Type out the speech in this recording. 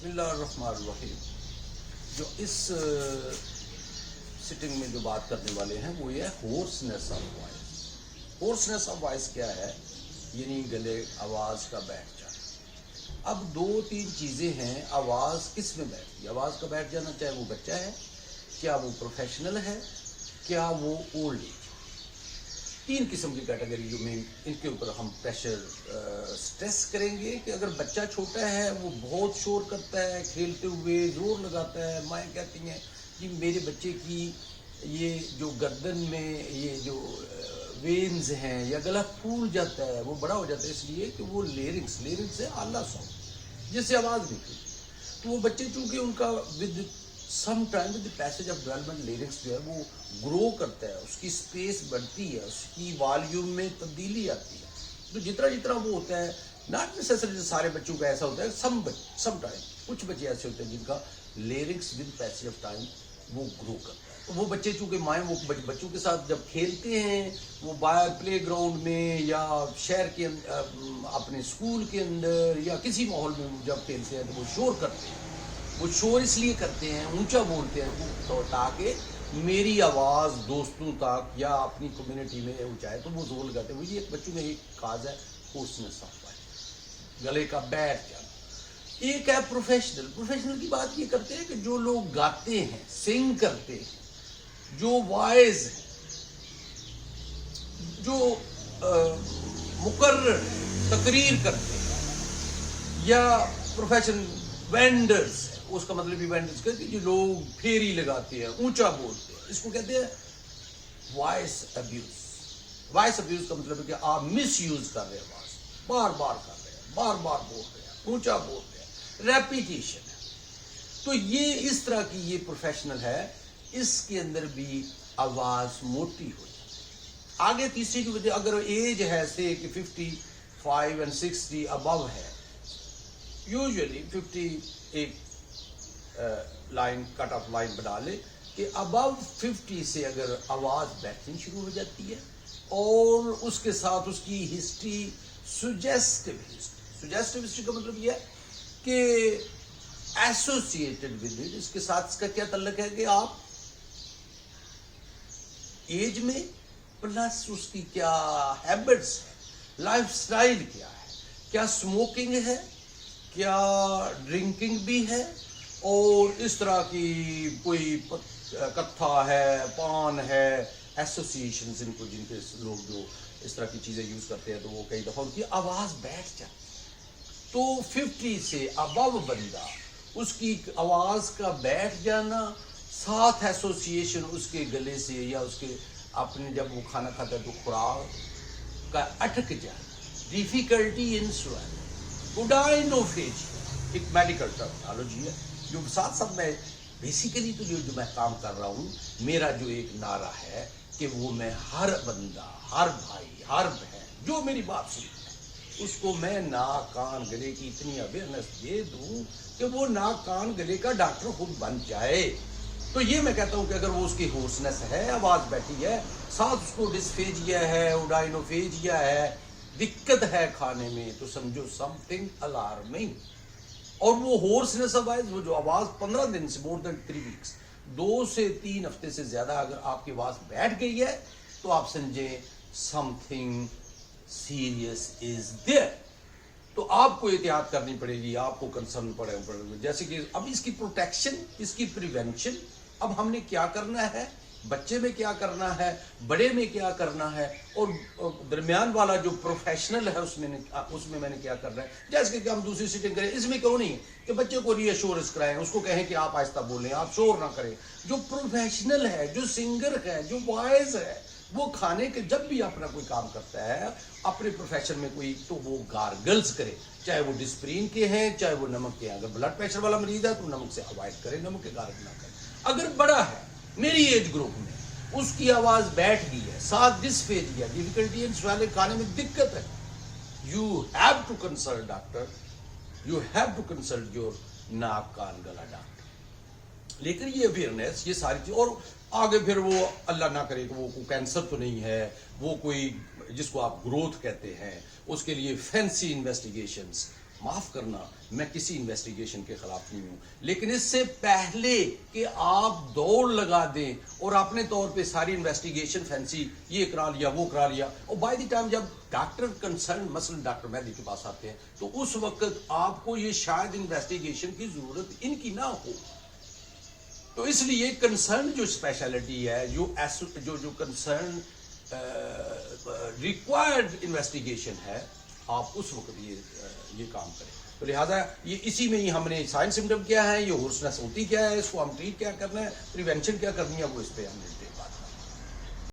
بسم اللہ الرحمن الرحیم. جو اس سٹنگ میں جو بات کرنے والے ہیں وہ یہ ہے ہورسنیس آف وائس. ہورسنیس آف وائس کیا ہے؟ یعنی گلے آواز کا بیٹھ جانا. اب دو تین چیزیں ہیں. آواز کس میں بیٹھتی ہے؟ آواز کا بیٹھ جانا چاہے وہ بچہ ہے, کیا وہ پروفیشنل ہے, کیا وہ اولڈ ایج. تین قسم کی کیٹیگری جو میں ان کے اوپر ہم پریشر سٹریس کریں گے کہ اگر بچہ چھوٹا ہے وہ بہت شور کرتا ہے, کھیلتے ہوئے زور لگاتا ہے, مائیں کہتی ہیں کہ میرے بچے کی یہ جو گردن میں یہ جو وینز ہیں یا گلا پھول جاتا ہے, وہ بڑا ہو جاتا ہے اس لیے کہ وہ لیرنگس ہے اعلیٰ ساؤنڈ جس سے آواز نکلتی. تو وہ بچے چونکہ ان کا with some time with passage of development lyrics جو ہے وہ گرو کرتا ہے, اس کی اسپیس بڑھتی ہے, اس کی والیوم میں تبدیلی آتی ہے. تو جتنا وہ ہوتا ہے, ناٹ نیسیسری سارے بچوں کا ایسا ہوتا ہے, سم ٹائم کچھ بچے ایسے ہوتے ہیں جن کا lyrics with passage of time وہ گرو کرتا ہے. تو وہ بچے چونکہ مائیں وہ بچوں کے ساتھ جب کھیلتے ہیں, وہ باہر پلے گراؤنڈ میں یا شہر کے اپنے اسکول کے اندر یا کسی ماحول میں جب کھیلتے ہیں تو وہ شور کرتے ہیں. وہ شور اس لیے کرتے ہیں, اونچا بولتے ہیں تو تاکہ میری آواز دوستوں تک یا اپنی کمیونٹی میں اونچائے, تو وہ زور لگاتے ہیں. وہ یہ ایک بچوں میں ایک کاز ہے ہورسنیس آف وائس, گلے کا بیٹھ جانا. ایک ہے پروفیشنل کی بات یہ کرتے ہیں کہ جو لوگ گاتے ہیں, سنگ کرتے ہیں, جو وائز ہیں, جو مقرر تقریر کرتے ہیں, یا پروفیشن وینڈرز, اس کا مطلب بھی وینڈرز کہ جو لوگ پھیری لگاتے ہیں, اونچا بولتے ہیں, اس کو کہتے ہیں وائس ابیوز. وائس ابیوز کا مطلب ہے کہ آپ مس یوز کر رہے ہیں, آواز بار بار کر رہے ہیں, بار بار بول رہے ہیں, اونچا بول رہے ہیں, ریپیٹیشن ہے. تو یہ اس طرح کی یہ پروفیشنل ہے, اس کے اندر بھی آواز موٹی ہو جاتی ہے. آگے تیسری جو وجہ, اگر ایج ہے سے کہ 55 and 60 ابو ہے, یوزلی 50 ایک لائن کٹ آف لائن بنا لے کہ ابو 50 سے اگر آواز بیٹھنی شروع ہو جاتی ہے اور اس کے ساتھ اس کی ہسٹری سجیسٹو ہسٹری کا مطلب یہ ہے کہ ایسوسیٹڈ ود اٹ, اس کے ساتھ اس کا کیا تعلق ہے کہ آپ ایج میں پلس اس کی کیا ہیبٹس ہے, لائف سٹائل کیا ہے, کیا اسموکنگ ہے, کیا ڈرنکنگ بھی ہے, اور اس طرح کی کوئی کتھا ہے, پان ہے, ایسوسیشنز ان کو جن کے لوگ جو اس طرح کی چیزیں یوز کرتے ہیں تو وہ کئی دفعہ ان کی آواز بیٹھ جاتی ہے. تو 50 سے ابو بندہ, اس کی آواز کا بیٹھ جانا ساتھ ایسوسیشن اس کے گلے سے یا اس کے اپنے جب وہ کھانا کھاتا ہے تو خوراک کا اٹک جانا, ڈیفیکلٹی ان سویلنگ, اڈائنوفیجیا ایک میڈیکل ٹرمنالوجی ہے جو ساتھ میں بیسیکلی تو جو میں کام کر رہا ہوں, میرا جو ایک نعرہ ہے کہ وہ میں ہر بندہ, ہر بھائی, ہر بہن جو میری بات سنتا ہے اس کو میں ناک کان گلے کی اتنی اویئرنیس دے دوں کہ وہ ناک کان گلے کا ڈاکٹر خود بن جائے. تو یہ میں کہتا ہوں کہ اگر وہ اس کی ہورسنیس ہے, آواز بیٹھی ہے, ساتھ اس کو ڈسفیجیا ہے, اوڈائنوفیجیا ہے, دقت ہے کھانے میں, تو سمجھو سم تھنگ الارمنگ. اور وہ ہورسنیس آف وائس, وہ جو آواز 15 دن سے مور دین 3 ویکس, 2 سے 3 ہفتے سے زیادہ اگر آپ کی آواز بیٹھ گئی ہے تو آپ سمجھیں some thing serious is there. تو آپ کو احتیاط کرنی پڑے گی, آپ کو کنسرن پڑے گا. جیسے کہ اب اس کی پروٹیکشن, اس کی پریونشن, اب ہم نے کیا کرنا ہے, بچے میں کیا کرنا ہے, بڑے میں کیا کرنا ہے, اور درمیان والا جو پروفیشنل ہے اس میں میں نے کیا کرنا ہے. جیسے کہ ہم دوسری سیٹنگ کریں, اس میں کیوں نہیں کہ بچے کو ری ایشورنس کرائیں, اس کو کہیں کہ آپ آہستہ بولیں, آپ شور نہ کریں. جو پروفیشنل ہے, جو سنگر ہے, جو وائز ہے, وہ کھانے کے جب بھی اپنا کوئی کام کرتا ہے اپنے پروفیشن میں کوئی, تو وہ گارگلز کرے, چاہے وہ ڈسپرین کے ہیں, چاہے وہ نمک کے ہیں. اگر بلڈ پریشر والا مریض ہے تو نمک سے اوائڈ کرے, نمک کے گارگل نہ کرے. اگر بڑا ہے, میری ایج گروپ میں, اس کی آواز بیٹھ گئی ہے, ساتھ ڈسفیجیا, ڈیفیکلٹی ان سویلنگ, کھانے میں دقت ہے, you have to consult doctor, you have to consult your ناک کان گلا ڈاکٹر. لیکن یہ اویئرنیس, یہ ساری چیز, اور آگے پھر وہ اللہ نہ کرے کہ وہ کوئی کینسر تو نہیں ہے, وہ کوئی جس کو آپ گروتھ کہتے ہیں, اس کے لیے فینسی انویسٹیگیشنز, معاف کرنا میں کسی انویسٹیگیشن کے خلاف نہیں ہوں، لیکن اس سے پہلے کہ آپ دوڑ لگا دیں اور اپنے طور پہ ساری انویسٹیگیشن فینسی یہ کرا لیا وہ کرا لیا، اور بائی دی ٹائم جب ڈاکٹر کنسرن مثلا ڈاکٹر مہدی کے پاس آتے ہیں تو اس وقت آپ کو یہ شاید انویسٹیگیشن کی ضرورت ان کی نہ ہو. تو اس لیے کنسرن جو اسپیشلٹی ہے، جو کنسرن ریکوائرڈ انویسٹیگیشن ہے، آپ اس وقت یہ کام کریں. تو لہٰذا یہ اسی میں ہی ہم نے سائن سمٹم کیا ہے، یہ ہورسنس ہوتی کیا ہے، اس کو ہم ٹریٹ کیا کرنا ہے، پریونشن کیا کرنی ہے، وہ اس پہ ہم نے